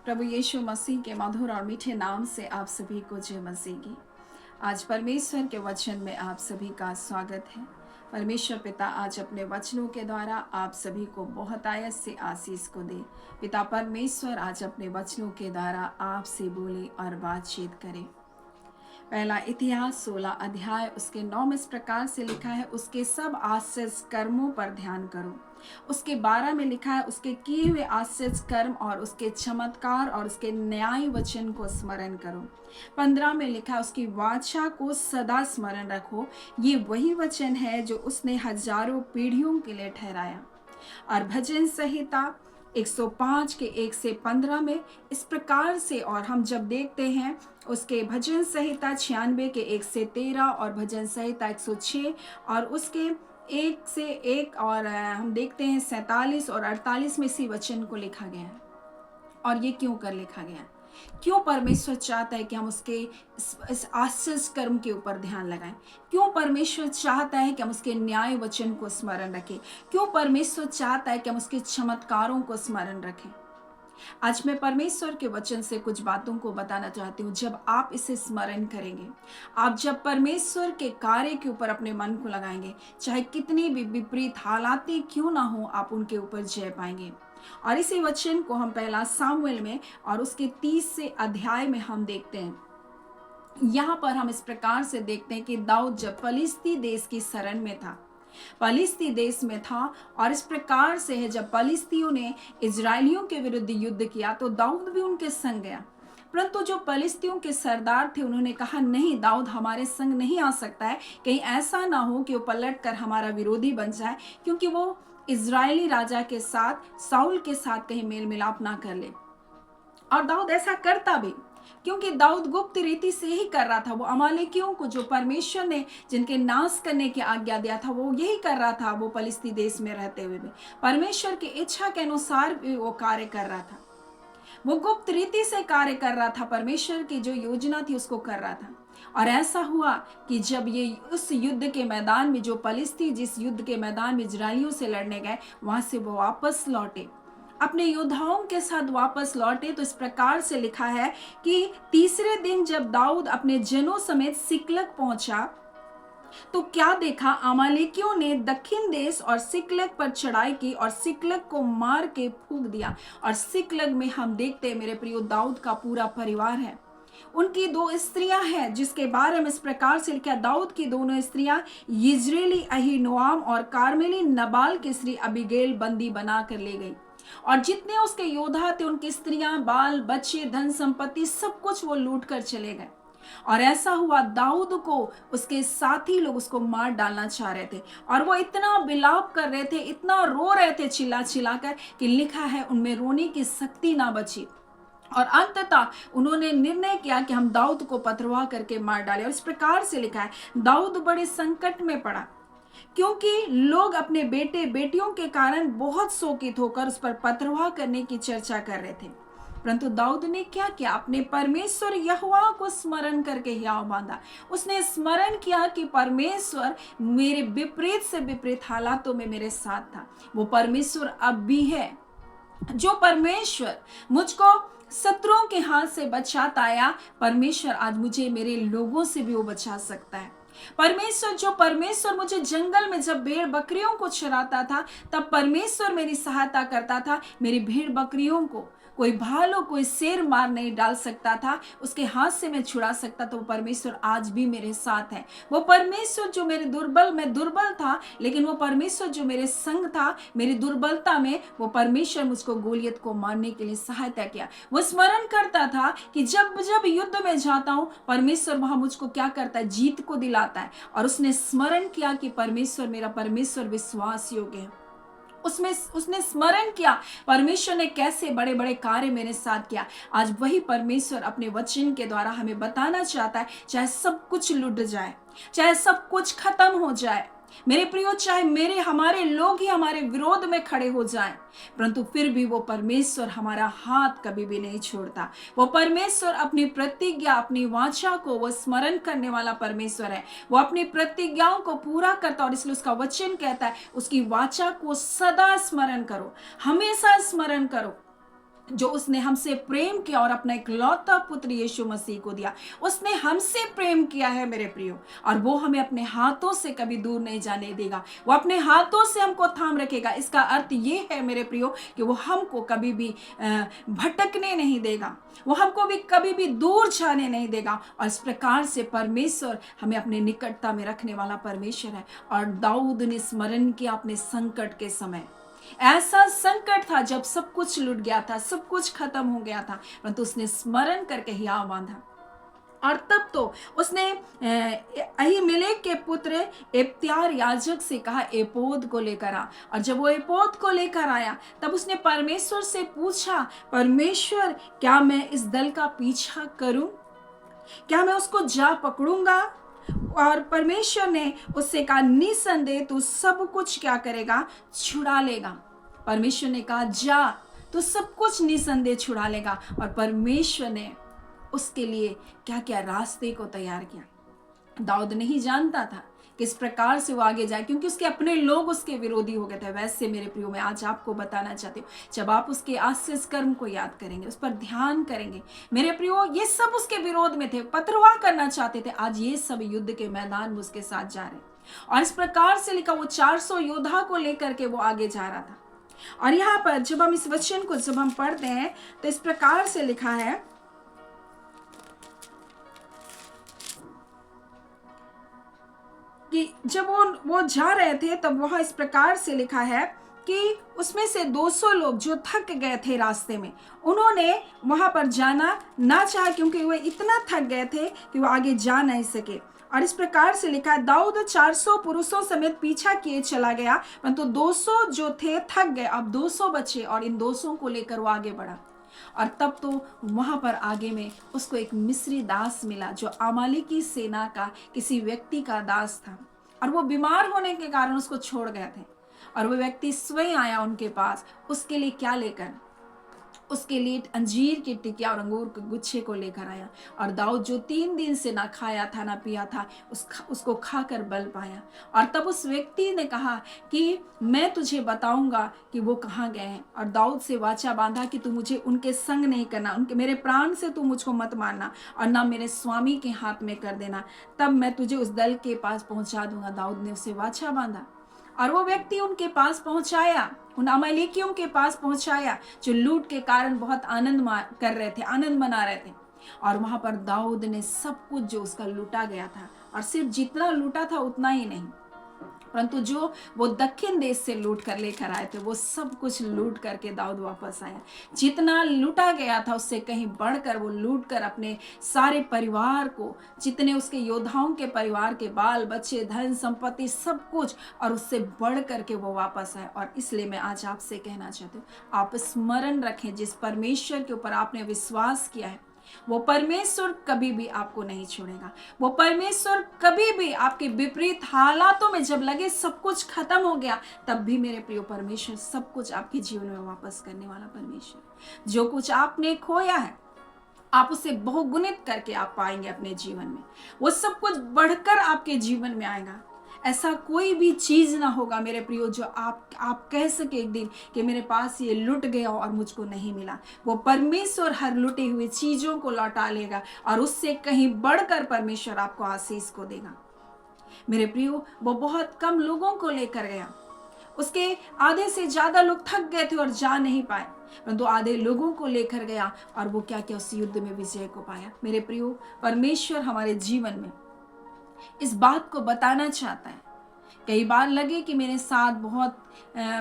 प्रभु यीशु मसीह के मधुर और मीठे नाम से आप सभी को जय मसीह की। आज परमेश्वर के वचन में आप सभी का स्वागत है। परमेश्वर पिता आज अपने वचनों के द्वारा आप सभी को बहुत आयत से आशीष को दे। पिता परमेश्वर आज अपने वचनों के द्वारा आपसे बोले और बातचीत करे। पहला इतिहास 16 अध्याय उसके 9 में इस प्रकार से लिखा है, उसके सब आश्चर्य कर्मों पर ध्यान करो। उसके 12 में लिखा है, उसके किए हुए आश्चर्य कर्म और उसके चमत्कार और उसके न्याय वचन को स्मरण करो। 15 में लिखा है, उसकी वाचा को सदा स्मरण रखो। ये वही वचन है जो उसने हजारों पीढ़ियों के लिए ठहराया। और भजन संहिता 105 के 1 से 15 में इस प्रकार से, और हम जब देखते हैं उसके भजन संहिता 96 के 1 से 13 और भजन संहिता 106 और उसके 1 से 1 और हम देखते हैं 47 और 48 में इसी वचन को लिखा गया है। और ये क्यों कर लिखा गया है? क्यों परमेश्वर चाहता है कि हम उसके इस आश्चर्य कर्म के ऊपर ध्यान लगाएं? क्यों परमेश्वर चाहता है कि हम उसके न्याय वचन को स्मरण रखें? क्यों परमेश्वर चाहता है कि हम उसके चमत्कारों को स्मरण रखें? आज मैं परमेश्वर के वचन से कुछ बातों को बताना चाहती हूँ। जब आप इसे स्मरण करेंगे, आप जब परमेश्वर के कार्य के ऊपर अपने मन को लगाएंगे, चाहे कितनी भी विपरीत हालातें क्यों ना हो, आप उनके ऊपर जय पाएंगे। और इसी वचन को हम पहला सामुएल में और उसके 30 से अध्याय में हम देखते हैं। यहाँ पर हम इस प्रकार से देखते हैं कि दाऊद जब फलिस्ती देश की शरण में था, फलिस्ती देश में था, और इस प्रकार से है जब फलिस्तियों ने इजरायलियों के विरुद्ध युद्ध किया तो दाऊद भी उनके संग गया। परंतु जो फलिस्तियों के सरदार थे उन्होंने कहा, नहीं, दाऊद हमारे संग नहीं आ सकता है। कहीं ऐसा ना हो कि वो पलट कर हमारा विरोधी बन जाए, क्योंकि वो इजरायली राजा के साथ, साउल के साथ कहीं मेल मिलाप ना कर ले। और दाऊद ऐसा करता भी, क्योंकि दाऊद गुप्त रीति से ही कर रहा था। वो अमालेकियों को, जो परमेश्वर ने जिनके नाश करने की आज्ञा दिया था, वो यही कर रहा था। वो फलिस्ती देश में रहते हुए भी परमेश्वर की इच्छा के अनुसार भी वो कार्य कर रहा था। वो गुप्त रीति से कार्य कर रहा था, परमेश्वर की जो योजना थी उसको कर रहा था। और ऐसा हुआ कि जब ये उस युद्ध के मैदान में, जो फलिस्ती जिस युद्ध के मैदान में इजरायलियों से लड़ने गए, वहां से वो वापस लौटे, अपने योद्धाओं के साथ वापस लौटे, तो इस प्रकार से लिखा है कि तीसरे दिन जब दाऊद अपने जनों समेत सिकलग पहुंचा तो क्या देखा, अमालेकियों ने दक्षिण देश और सिकलग पर चढ़ाई की और सिकलग को मार के फूंक दिया। और सिकलग में हम देखते हैं, मेरे प्रियो, दाऊद का पूरा परिवार है। उनकी 2 स्त्रियां हैं जिसके बारे में इस प्रकार से लिखा, दाऊद की दोनों स्त्रियां यिज्रेली अहीनोआम और कार्मेली नबाल की स्त्री अबीगैल बंदी बना कर ले गई। और जितने उसके योद्धा थे, उनकी स्त्रियां, बाल बच्चे, धन संपत्ति, सब कुछ वो लूट कर चले गए। और ऐसा हुआ, दाऊद को उसके साथी लोग उसको मार डालना चाह रहे थे, और वो इतना विलाप कर रहे थे, इतना रो रहे थे चिल्ला चिल्ला कर, कि लिखा है उनमें रोने की शक्ति ना बची। और अंततः उन्होंने निर्णय किया कि हम दाऊद को पथरवाह करके मार डालें। और इस प्रकार से लिखा है, दाऊद बड़े संकट में पड़ा, क्योंकि लोग अपने बेटे बेटियों के कारण बहुत शोकित होकर उस पर पथरवाह करने की चर्चा कर रहे थे। परंतु दाऊद ने क्या किया? अपने परमेश्वर यहोवा को स्मरण करके हियाव बांधा। उसने स्मरण किया कि परमेश्वर मेरे विपरीत से विपरीत हालातों में मेरे साथ था। वो परमेश्वर अब भी है। जो परमेश्वर मुझको शत्रुओं के हाथ से बचाता आया, परमेश्वर आज मुझे मेरे लोगों से भी वो बचा सकता है। परमेश्वर मुझे जंगल में जब भेड़ बकरियों को चराता था, तब परमेश्वर मेरी सहायता करता था। मेरी भेड़ बकरियों को कोई भालू, कोई शेर मार नहीं डाल सकता था, उसके हाथ से मैं छुड़ा सकता था। वो परमेश्वर आज भी मेरे साथ है। वो परमेश्वर जो मैं दुर्बल था, लेकिन वो परमेश्वर जो मेरे संग था, मेरी दुर्बलता में, वो परमेश्वर मुझको गोलियत को मारने के लिए सहायता किया। वो स्मरण करता था कि जब जब युद्ध में जाता हूं, परमेश्वर वहां मुझको क्या करता है? जीत को दिलाता है। और उसने स्मरण किया कि परमेश्वर, मेरा परमेश्वर विश्वास योग्य है। उसने स्मरण किया परमेश्वर ने कैसे बड़े बड़े कार्य मेरे साथ किया। आज वही परमेश्वर अपने वचन के द्वारा हमें बताना चाहता है, चाहे सब कुछ लुट जाए, चाहे सब कुछ खत्म हो जाए, मेरे प्रियो, चाहे हमारे लोग ही हमारे विरोध में खड़े हो जाएं, परंतु फिर भी वो परमेश्वर हमारा हाथ कभी भी नहीं छोड़ता। वो परमेश्वर अपनी प्रतिज्ञा, अपनी वाचा को वो स्मरण करने वाला परमेश्वर है। वो अपनी प्रतिज्ञाओं को पूरा करता, और इसलिए उसका वचन कहता है, उसकी वाचा को सदा स्मरण करो, हमेशा स्मरण करो। जो उसने हमसे प्रेम किया और अपना इकलौता पुत्र यीशु मसीह को दिया। उसने हमसे प्रेम किया है मेरे प्रियो, और वो हमें अपने हाथों से कभी दूर नहीं जाने देगा। वो अपने हाथों से हमको थाम रखेगा। इसका अर्थ ये है मेरे प्रियो कि वो हमको कभी भी भटकने नहीं देगा, वो हमको भी कभी भी दूर जाने नहीं देगा। और इस प्रकार से परमेश्वर हमें अपने निकटता में रखने वाला परमेश्वर है। और दाऊद ने स्मरण किया अपने संकट के समय। ऐसा संकट था जब सब कुछ लुट गया था, सब कुछ खत्म हो गया था, परंतु उसने स्मरण करके हियाव बांधा। और तब तो उसने अहीमेलेक के पुत्र एब्यातार याजक से कहा एपोद को लेकर आ। और जब वो एपोद को लेकर आया तब उसने परमेश्वर से पूछा, परमेश्वर क्या मैं इस दल का पीछा करूं? क्या मैं उसको जा पकड़ूंगा? और परमेश्वर ने उससे कहा, निसंदेह तू सब कुछ क्या करेगा? छुड़ा लेगा। परमेश्वर ने कहा, जा तो सब कुछ निसंदेह छुड़ा लेगा। और परमेश्वर ने उसके लिए क्या क्या रास्ते को तैयार किया। दाऊद नहीं जानता था किस प्रकार से वो आगे जाए, क्योंकि उसके अपने लोग उसके विरोधी हो गए थे। वैसे मेरे प्रियो, मैं आज आपको बताना चाहती हूँ, जब आप उसके आशीष कर्म को याद करेंगे, उस पर ध्यान करेंगे मेरे प्रियो, ये सब उसके विरोध में थे, पथरवाह करना चाहते थे। आज ये सब युद्ध के मैदान में उसके साथ जा रहे। और इस प्रकार से लिखा, वो 400 योद्धा को लेकर के वो आगे जा रहा था। और यहाँ पर जब हम इस वचन को जब हम पढ़ते हैं तो इस प्रकार से लिखा है कि जब वो जा रहे थे तब वहां इस प्रकार से लिखा है कि उसमें से 200 लोग जो थक गए थे रास्ते में, उन्होंने वहां पर जाना ना चाहा, क्योंकि वो इतना थक गए थे कि वो आगे जा नहीं सके। और इस प्रकार से लिखा है, दाऊद 400 पुरुषों समेत पीछा किए चला गया, परंतु 200 जो थे थक गए। अब 200 बचे और इन 200 को लेकर वो आगे बढ़ा। और तब तो वहां पर आगे में उसको एक मिस्री दास मिला, जो अमालेकी सेना का किसी व्यक्ति का दास था। और वो बीमार होने के कारण उसको छोड़ गए थे। और वो व्यक्ति स्वयं आया उनके पास, उसके लिए क्या लेकर? उसके लिए अंजीर की टिकिया और अंगूर के गुच्छे को लेकर आया। और दाऊद जो 3 दिन से ना खाया था ना पिया था, उसको खाकर बल पाया। और तब उस व्यक्ति ने कहा कि मैं तुझे बताऊंगा कि वो कहाँ गए हैं। और दाऊद से वाचा बांधा कि तू मुझे उनके संग नहीं करना, उनके मेरे प्राण से तू मुझको मत मारना, और ना मेरे स्वामी के हाथ में कर देना, तब मैं तुझे उस दल के पास पहुंचा दूंगा। दाऊद ने उसे वाचा बांधा और वो व्यक्ति उनके पास पहुंचाया, उन अमालेकियों के पास पहुंचाया, जो लूट के कारण बहुत आनंद कर रहे थे, आनंद मना रहे थे। और वहां पर दाऊद ने सब कुछ जो उसका लूटा गया था, और सिर्फ जितना लूटा था उतना ही नहीं, परंतु जो वो दक्षिण देश से लूट कर लेकर आए थे, वो सब कुछ लूट करके दाऊद वापस आया। जितना लूटा गया था उससे कहीं बढ़कर वो लूट कर अपने सारे परिवार को, जितने उसके योद्धाओं के परिवार के बाल बच्चे, धन संपत्ति, सब कुछ, और उससे बढ़ करके वो वापस आए। और इसलिए मैं आज आपसे कहना चाहती हूँ, आप स्मरण रखें, जिस परमेश्वर के ऊपर आपने विश्वास किया है, वो परमेश्वर कभी भी आपको नहीं छोड़ेगा। वो परमेश्वर कभी भी आपके विपरीत हालातों में, जब लगे सब कुछ खत्म हो गया, तब भी मेरे प्रिय परमेश्वर सब कुछ आपके जीवन में वापस करने वाला परमेश्वर। जो कुछ आपने खोया है, आप उसे बहुगुणित करके आप पाएंगे अपने जीवन में। वो सब कुछ बढ़कर आपके जीवन में आएगा। ऐसा कोई भी चीज ना होगा मेरे प्रियो जो आप कह सके एक दिन कि मेरे पास ये लुट गया और मुझको नहीं मिला। वो परमेश्वर हर लुटी हुई चीजों को लौटा लेगा, और उससे कहीं बढ़कर परमेश्वर आपको आशीष को देगा। मेरे प्रियो, वो बहुत कम लोगों को लेकर गया, उसके आधे से ज्यादा लोग थक गए थे और जा नहीं पाए, परंतु आधे लोगों को लेकर गया, और वो क्या क्या उस युद्ध में विजय को पाया। मेरे प्रियो, परमेश्वर हमारे जीवन में इस बात को बताना चाहता है। कई बार लगे कि मेरे साथ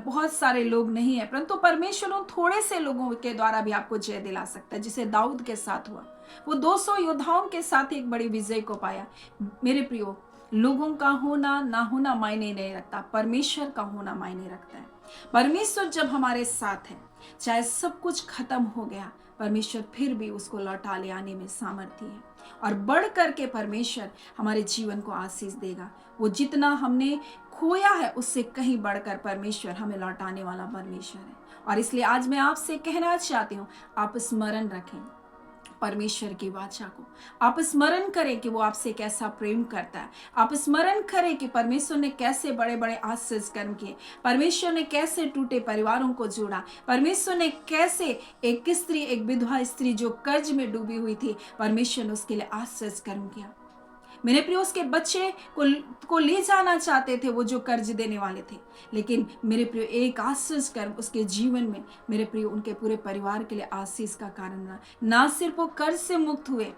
बहुत सारे लोग नहीं है, परंतु परमेश्वर उन थोड़े से लोगों के द्वारा भी आपको जय दिला सकता है, जिसे दाऊद के साथ हुआ। वो 200 योद्धाओं के साथ एक बड़ी विजय को पाया। मेरे प्रियो, लोगों का होना ना होना मायने नहीं रखता, परमेश्वर का होना मायने रखता है। परमेश्वर जब हमारे साथ है, चाहे सब कुछ खत्म हो गया, परमेश्वर फिर भी उसको लौटा ले आने में सामर्थ्य है, और बढ़ करके परमेश्वर हमारे जीवन को आशीष देगा। वो जितना हमने खोया है उससे कहीं बढ़कर परमेश्वर हमें लौटाने वाला परमेश्वर है। और इसलिए आज मैं आपसे कहना चाहती हूँ, आप स्मरण रखें, परमेश्वर की वाचा को आप स्मरण करें कि वो आपसे कैसा प्रेम करता है। आप स्मरण करें कि परमेश्वर ने कैसे बड़े बड़े आश्चर्य कर्म किए, परमेश्वर ने कैसे टूटे परिवारों को जोड़ा, परमेश्वर ने कैसे एक स्त्री, एक विधवा स्त्री जो कर्ज में डूबी हुई थी, परमेश्वर ने उसके लिए आश्चर्य कर्म किया। मेरे प्रिय, उसके बच्चे को ले जाना चाहते थे वो जो कर्ज देने वाले थे, लेकिन मेरे प्रिय एक आशीष कर्म उसके जीवन में, मेरे प्रिय उनके पूरे परिवार के लिए आशीष का कारण रहा। ना सिर्फ वो कर्ज से मुक्त हुए,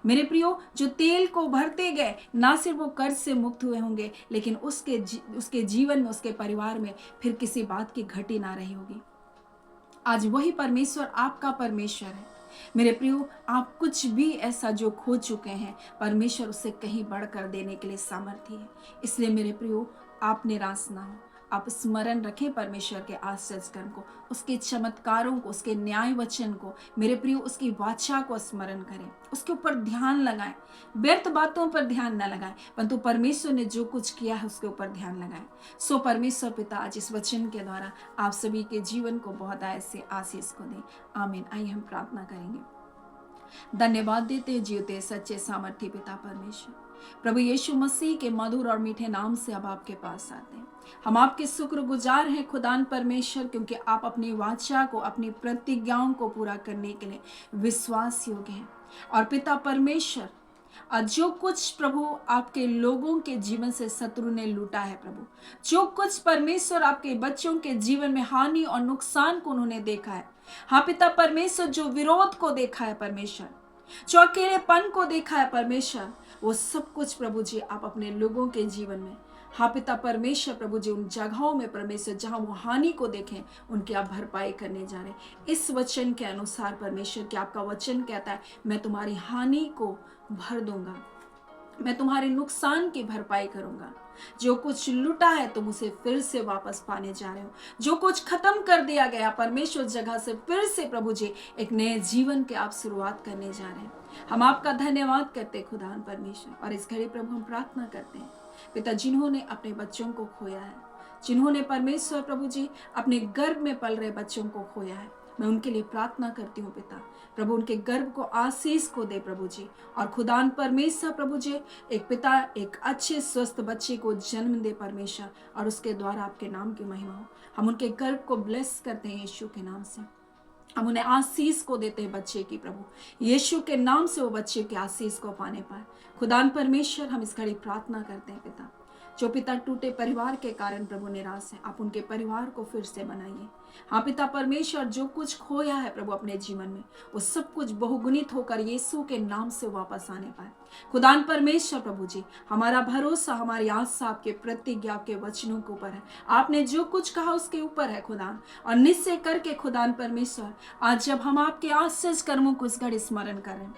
मेरे प्रियो जो तेल को भरते गए, ना सिर्फ वो कर्ज से मुक्त हुए होंगे, लेकिन उसके जीवन में, उसके परिवार में फिर किसी बात की घटी ना रही होगी। आज वही परमेश्वर आपका परमेश्वर है। मेरे प्रियो, आप कुछ भी ऐसा जो खो चुके हैं, परमेश्वर उससे कहीं बढ़कर देने के लिए सामर्थ्य है। इसलिए मेरे प्रियो, आप निराश ना हो, आप स्मरण रखें परमेश्वर के आश्चर्य कर्म को, उसके चमत्कारों को, उसके न्याय वचन को। मेरे प्रियो, उसकी वाचा को स्मरण करें, उसके ऊपर ध्यान लगाएं। व्यर्थ बातों पर ध्यान न लगाएं, परंतु परमेश्वर ने जो कुछ किया है उसके ऊपर ध्यान लगाएं। सो परमेश्वर पिता आज इस वचन के द्वारा आप सभी के जीवन को बहुत ऐसे आशीष को दें। आमीन। आइए हम प्रार्थना करेंगे। धन्यवाद देते जीवते सच्चे सामर्थ्य पिता परमेश्वर, प्रभु यीशु मसीह के मधुर और मीठे नाम से अब आपके पास आते हैं। हम आपके शुक्रगुजार हैं खुदान परमेश्वर, क्योंकि आप अपनी वाचा को, अपनी प्रतिज्ञाओं को पूरा करने के लिए विश्वास योग्य हैं। और पिता परमेश्वर, जो कुछ प्रभु आपके लोगों के जीवन से शत्रु ने लूटा है, प्रभु जो कुछ परमेश्वर आपके बच्चों के जीवन में हानि और नुकसान को उन्होंने देखा है, हाँ पिता परमेश्वर, जो विरोध को देखा है परमेश्वर, जो अकेलेपन को देखा है परमेश्वर, वो सब कुछ प्रभु जी आप अपने लोगों के जीवन में, हाँ पिता परमेश्वर प्रभु जी, उन जगहों में परमेश्वर जहां वो हानि को देखें, उनकी आप भरपाई करने जा रहे हैं। इस वचन के अनुसार परमेश्वर कि आपका वचन कहता है, मैं तुम्हारी हानि को भर दूंगा, मैं तुम्हारे नुकसान की भरपाई करूंगा। जो कुछ लूटा है तुम उसे फिर से वापस पाने जा रहे हो। जो कुछ खत्म कर दिया गया परमेश्वर जगह से फिर से प्रभु जी एक नए जीवन के आप शुरुआत करने जा रहे हैं। हम आपका धन्यवाद करते खुदान परमेश्वर। और इस घड़ी प्रभु हम प्रार्थना करते हैं पिता, जिन्होंने अपने बच्चों को खोया है, जिन्होंने परमेश्वर प्रभु जी अपने गर्भ में पल रहे बच्चों को खोया है, मैं उनके लिए प्रार्थना करती हूँ पिता, प्रभु उनके गर्भ को आशीष को दे प्रभु जी। और खुदान परमेश्वर प्रभु जी एक पिता एक अच्छे स्वस्थ बच्चे को जन्म दे परमेश्वर, और उसके द्वारा आपके नाम की महिमा हो। हम उनके गर्भ को ब्लेस करते हैं यीशु के नाम से, हम उन्हें आशीष को देते हैं बच्चे की, प्रभु यीशु के नाम से वो बच्चे के आशीष को पाने पाए। खुदान परमेश्वर हम इस घड़ी प्रार्थना करते हैं पिता, जो पिता टूटे परिवार के कारण प्रभु निराश है, आप उनके परिवार को फिर से बनाइए। हाँ पिता परमेश्वर, जो कुछ खोया है प्रभु अपने जीवन में, वो सब कुछ बहुगुणित होकर यीशु के नाम से वापस आने पाए। खुदान परमेश्वर प्रभु जी, हमारा भरोसा, हमारी आशा आपके प्रतिज्ञा, आपके वचनों के ऊपर है। आपने जो कुछ कहा उसके ऊपर है खुदान। और निश्चय करके खुदान परमेश्वर, आज जब हम आपके आश्चर्य कर्मों को इस घड़ी स्मरण करें,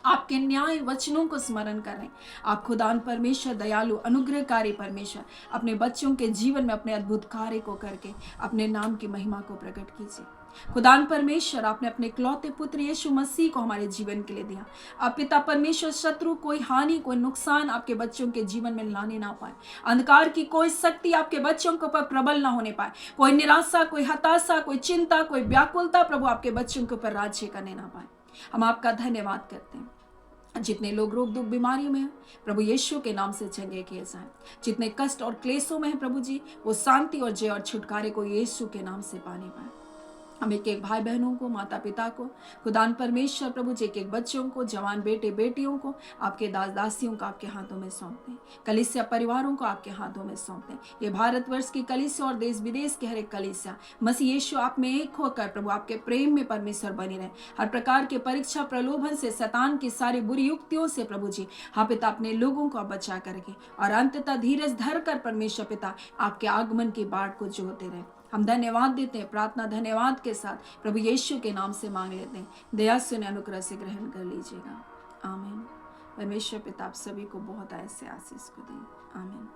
आपके न्याय वचनों को स्मरण करें, आप खुदान परमेश्वर दयालु अनुग्रहकारी परमेश्वर अपने बच्चों के जीवन में अपने अद्भुत कार्य को करके अपने नाम की महिमा को प्रकट कीजिए। खुदान परमेश्वर, आपने अपने इकलौते पुत्र यीशु मसीह को हमारे जीवन के लिए दिया। अब पिता परमेश्वर, शत्रु कोई हानि, कोई नुकसान आपके बच्चों के जीवन में लाने ना पाए, अंधकार की कोई शक्ति आपके बच्चों के ऊपर प्रबल ना होने पाए, कोई निराशा, कोई हताशा, कोई चिंता, कोई व्याकुलता प्रभु आपके बच्चों के ऊपर राज्य करने ना पाए। हम आपका धन्यवाद करते हैं। जितने लोग रोग दुख बीमारियों में हैं प्रभु यीशु के नाम से चंगे किए जाएं। जितने कष्ट और क्लेशों में हैं प्रभु जी, वो शांति और जय और छुटकारे को यीशु के नाम से पाने पाए। हम एक एक भाई बहनों को, माता पिता को, खुदान परमेश्वर प्रभु जी, एक एक बच्चों को, जवान बेटे बेटियों को, आपके दास दासियों को आपके हाथों में सौंपते हैं। कलीसिया परिवारों को आपके हाथों में सौंपते हैं। ये भारतवर्ष की कलीसिया और देश विदेश के हर एक कलीसिया मसीह यीशु आप में एक होकर प्रभु आपके प्रेम में परमेश्वर बने रहे। हर प्रकार के परीक्षा प्रलोभन से, शैतान की सारी बुरी युक्तियों से प्रभु जी हाँ पिता अपने लोगों को बचा करके, और अंततः धीरज धर कर परमेश्वर पिता आपके आगमन की बाट को जोहते रहे। हम धन्यवाद देते हैं, प्रार्थना धन्यवाद के साथ प्रभु यीशु के नाम से मांग लेते हैं। दया से अनुग्रह से ग्रहण कर लीजिएगा। आमीन। परमेश्वर पिता आप सभी को बहुत ऐसे आशीष को दें। आमीन।